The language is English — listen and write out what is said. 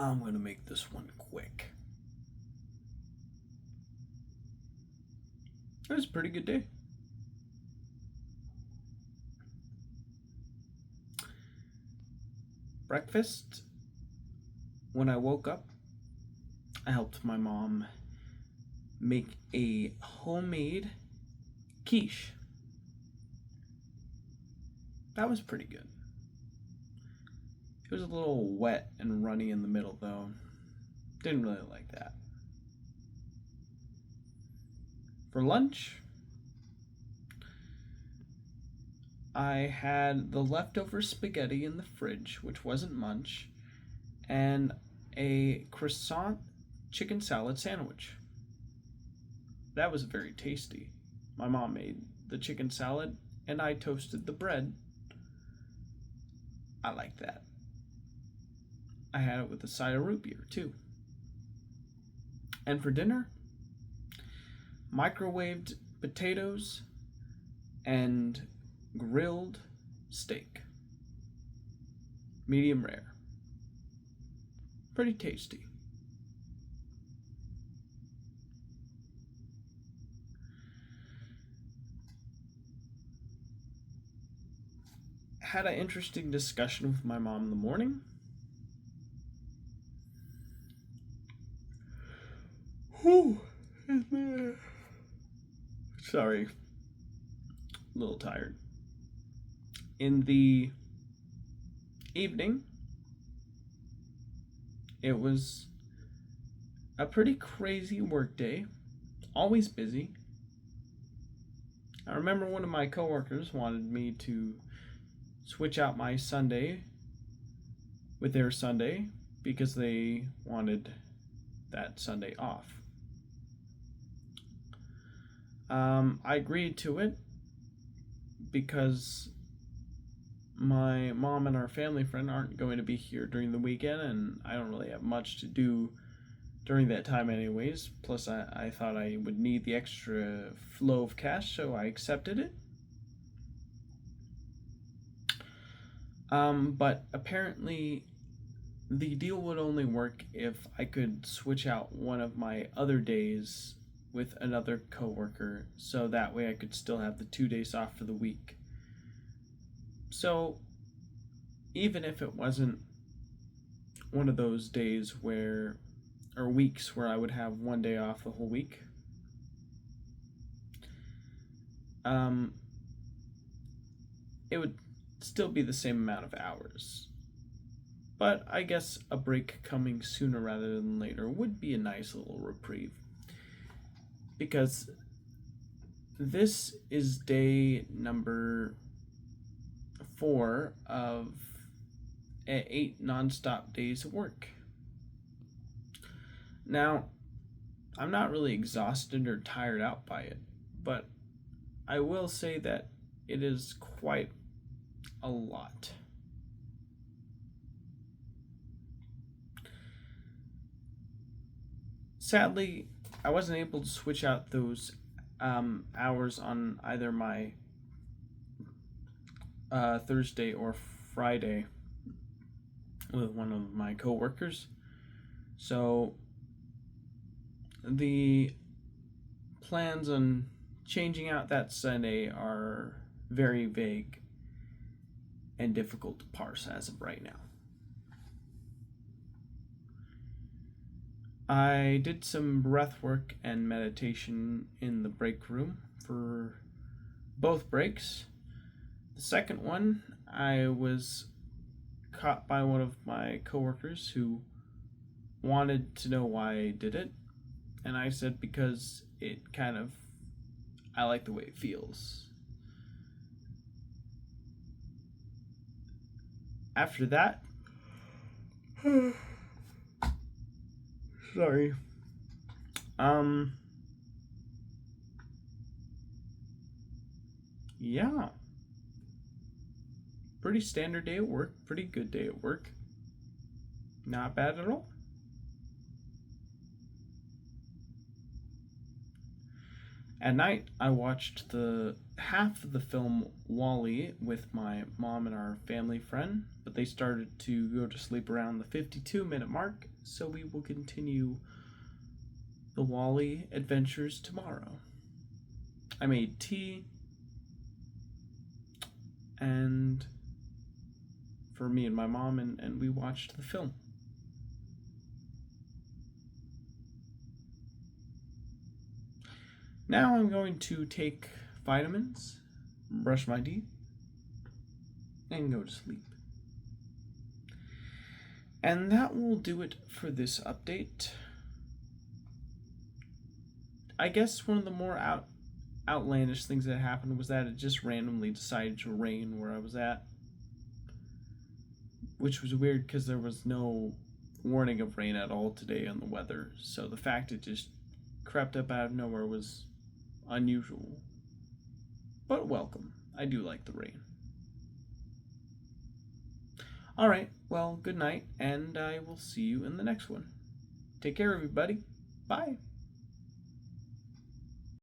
I'm going to make this one quick. It was a pretty good day. Breakfast, when I woke up, I helped my mom make a homemade quiche. That was pretty good. It was a little wet and runny in the middle, though. Didn't really like that. For lunch, I had the leftover spaghetti in the fridge, which wasn't much, and a croissant chicken salad sandwich. That was very tasty. My mom made the chicken salad, and I toasted the bread. I like that. I had it with a side of root beer, too. And for dinner, microwaved potatoes and grilled steak. Medium rare. Pretty tasty. Had an interesting discussion with my mom in the morning. Whew. Sorry. A little tired. In the evening, it was a pretty crazy work day. Always busy. I remember one of my coworkers wanted me to switch out my Sunday with their Sunday because they wanted that Sunday off. I agreed to it because my mom and our family friend aren't going to be here during the weekend, and I don't really have much to do during that time anyways. Plus, I thought I would need the extra flow of cash, so I accepted it. But apparently the deal would only work if I could switch out one of my other days with another coworker, so that way I could still have the 2 days off for the week. So even if it wasn't one of those days where, or weeks where I would have one day off the whole week, it would still be the same amount of hours. But I guess a break coming sooner rather than later would be a nice little reprieve. Because this is day number 4 of 8 non-stop days of work. Now, I'm not really exhausted or tired out by it, but I will say that it is quite a lot. Sadly, I wasn't able to switch out those hours on either my Thursday or Friday with one of my coworkers. So the plans on changing out that Sunday are very vague and difficult to parse as of right now. I did some breath work and meditation in the break room for both breaks. The second one, I was caught by one of my coworkers who wanted to know why I did it, and I said because I like the way it feels. After that, sorry. Yeah. Pretty standard day at work. Pretty good day at work. Not bad at all. At night, I watched the half of the film Wall-E with my mom and our family friend, but they started to go to sleep around the 52-minute mark, so we will continue the Wall-E adventures tomorrow. I made tea, and for me and my mom, and we watched the film. Now I'm going to take vitamins, brush my teeth, and go to sleep. And that will do it for this update. I guess one of the more outlandish things that happened was that it just randomly decided to rain where I was at, which was weird because there was no warning of rain at all today on the weather, so the fact it just crept up out of nowhere was unusual, but welcome. I do like the rain. Alright, well, good night, and I will see you in the next one. Take care, everybody. Bye.